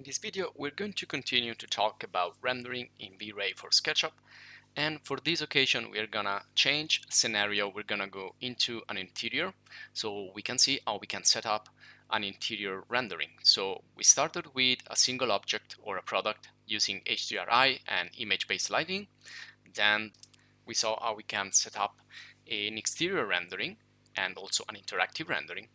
In this video, we're going to continue to talk about rendering in VRAY for SketchUp. And for this occasion, we're gonna change scenario. We're gonna go into an interior so we can see how we can set up an interior rendering. So we started with a single object or a product using HDRI and image-based lighting. Then we saw how we can set up an exterior rendering and also an interactive rendering.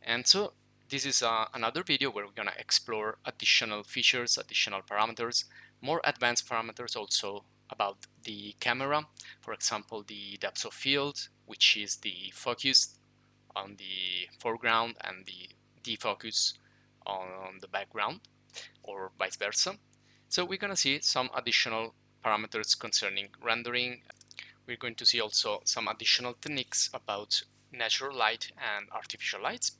And so this is another video where we're going to explore additional features, additional parameters, more advanced parameters also about the camera. For example, the depth of field, which is the focus on the foreground and the defocus on the background, or vice versa. So we're going to see some additional parameters concerning rendering. We're going to see also some additional techniques about natural light and artificial lights.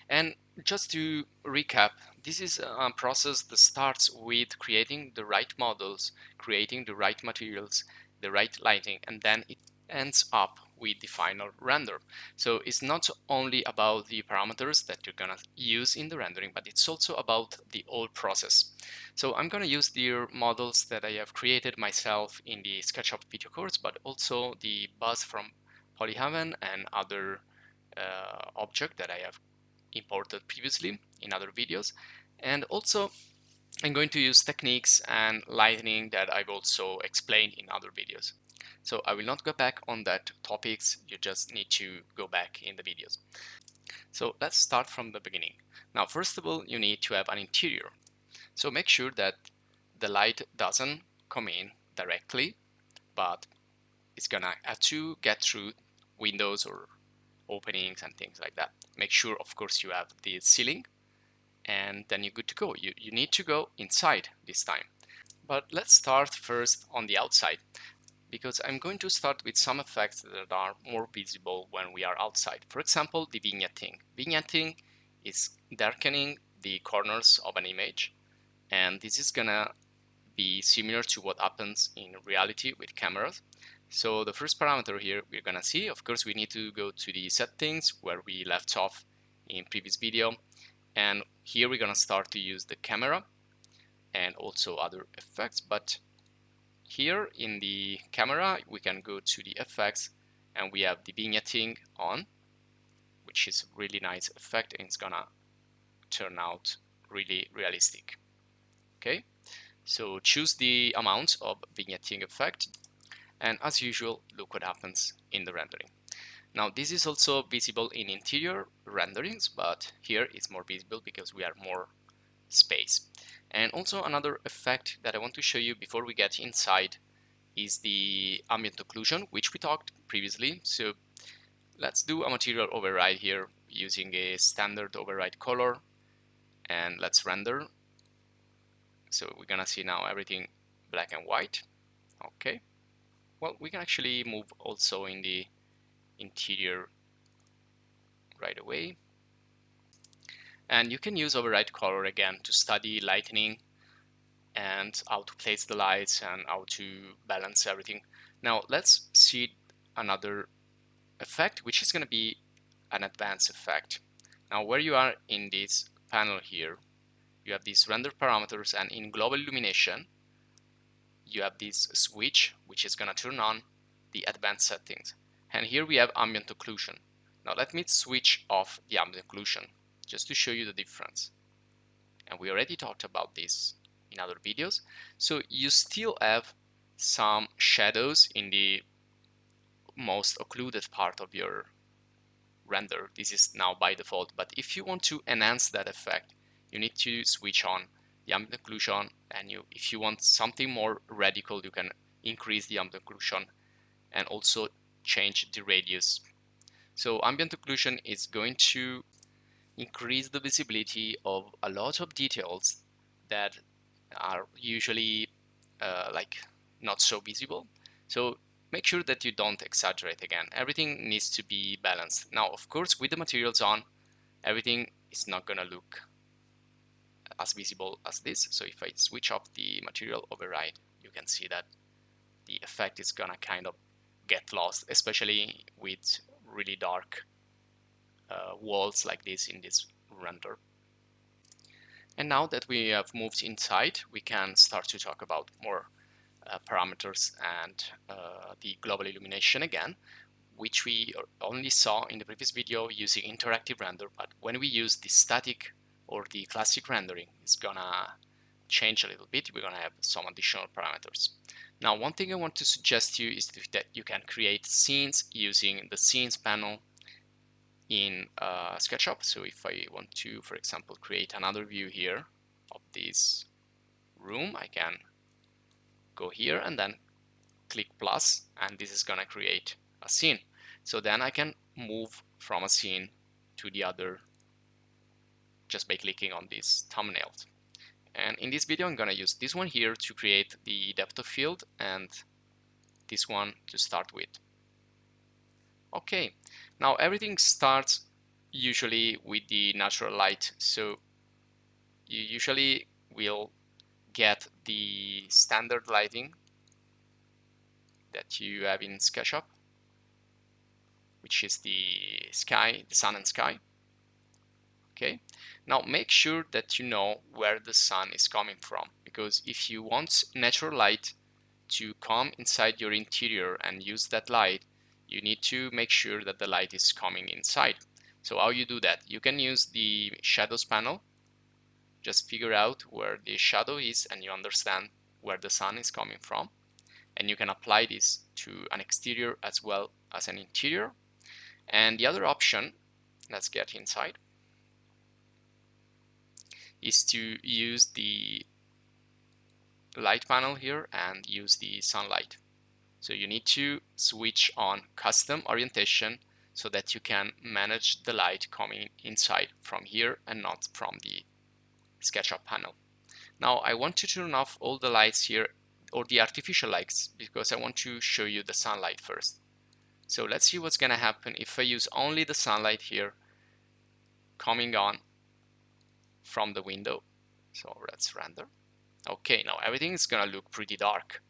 And just to recap, this is a process that starts with creating the right models, creating the right materials, the right lighting, and then it ends up with the final render. So it's not only about the parameters that you're gonna use in the rendering, but it's also about the whole process. So I'm gonna use the models that I have created myself in the SketchUp video course, but also the buzz from Polyhaven and other object that I have imported previously in other videos. And also I'm going to use techniques and lighting that I've also explained in other videos. So I will not go back on that topics, you just need to go back in the videos. So let's start from the beginning. Now first of all, you need to have an interior. So make sure that the light doesn't come in directly, but it's gonna have to get through windows or openings and things like that. Make sure, of course, you have the ceiling, and then you're good to go. You need to go inside this time. But let's start first on the outside, because I'm going to start with some effects that are more visible when we are outside. For example, the vignetting. Vignetting is darkening the corners of an image, and this is gonna be similar to what happens in reality with cameras. So the first parameter here we're gonna see, of course, we need to go to the settings where we left off in previous video, and here we're gonna start to use the camera and also other effects. But here in the camera we can go to the effects and we have the vignetting on, which is a really nice effect, and it's gonna turn out really realistic. Okay, so choose the amount of vignetting effect, and as usual, look what happens in the rendering. Now this is also visible in interior renderings, but here it's more visible because we have more space. And also another effect that I want to show you before we get inside is the ambient occlusion, which we talked previously. So let's do a material override here using a standard override color, and let's render. So we're gonna see now everything black and white. Okay. Well, we can actually move also in the interior right away. And you can use override color again to study lighting and how to place the lights and how to balance everything. Now let's see another effect, which is going to be an advanced effect. Now where you are in this panel here, you have these render parameters, and in global illumination you have this switch which is going to turn on the advanced settings. And here we have ambient occlusion. Now let me switch off the ambient occlusion just to show you the difference. And we already talked about this in other videos. So you still have some shadows in the most occluded part of your render. This is now by default, but if you want to enhance that effect, you need to switch on the ambient occlusion, and if you want something more radical, you can increase the ambient occlusion and also change the radius. So ambient occlusion is going to increase the visibility of a lot of details that are usually like not so visible. So make sure that you don't exaggerate again. Everything needs to be balanced. Now, of course, with the materials on, everything is not gonna look as visible as this. So if I switch off the material override, you can see that the effect is gonna kind of get lost, especially with really dark walls like this in this render. And now that we have moved inside, we can start to talk about more parameters and the global illumination again, which we only saw in the previous video using interactive render. But when we use the static or the classic rendering, it's gonna change a little bit. We're gonna have some additional parameters. Now, one thing I want to suggest to you is that you can create scenes using the scenes panel in SketchUp. So if I want to, for example, create another view here of this room, I can go here and then click plus, and this is gonna create a scene. So then I can move from a scene to the other just by clicking on these thumbnails. And in this video, I'm gonna use this one here to create the depth of field and this one to start with. Okay, now everything starts usually with the natural light. So you usually will get the standard lighting that you have in SketchUp, which is the sky, the sun and sky. Okay, now make sure that you know where the sun is coming from, because if you want natural light to come inside your interior and use that light, you need to make sure that the light is coming inside. So how you do that? You can use the shadows panel. Just figure out where the shadow is and you understand where the sun is coming from, and you can apply this to an exterior as well as an interior. And the other option, let's get inside, is to use the light panel here and use the sunlight. So you need to switch on custom orientation so that you can manage the light coming inside from here and not from the SketchUp panel. Now I want to turn off all the lights here, or the artificial lights, because I want to show you the sunlight first. So let's see what's gonna happen if I use only the sunlight here coming on from the window. So let's render. Okay, now everything is gonna look pretty dark.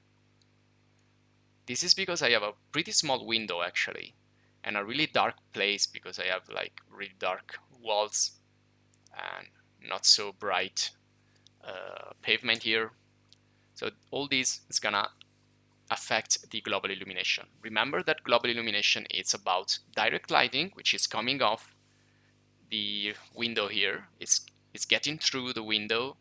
This is because I have a pretty small window actually, and a really dark place because I have like really dark walls and not so bright pavement here. So all this is gonna affect the global illumination. Remember that global illumination is about direct lighting, which is coming off the window here. It's getting through the window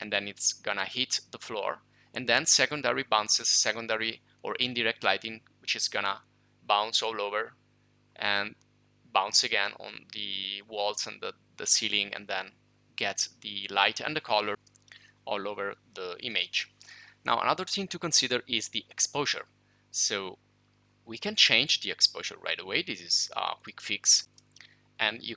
and then it's gonna hit the floor. And then secondary bounces, secondary or indirect lighting, which is gonna bounce all over and bounce again on the walls and the ceiling, and then get the light and the color all over the image. Now another thing to consider is the exposure. So we can change the exposure right away. This is a quick fix, and you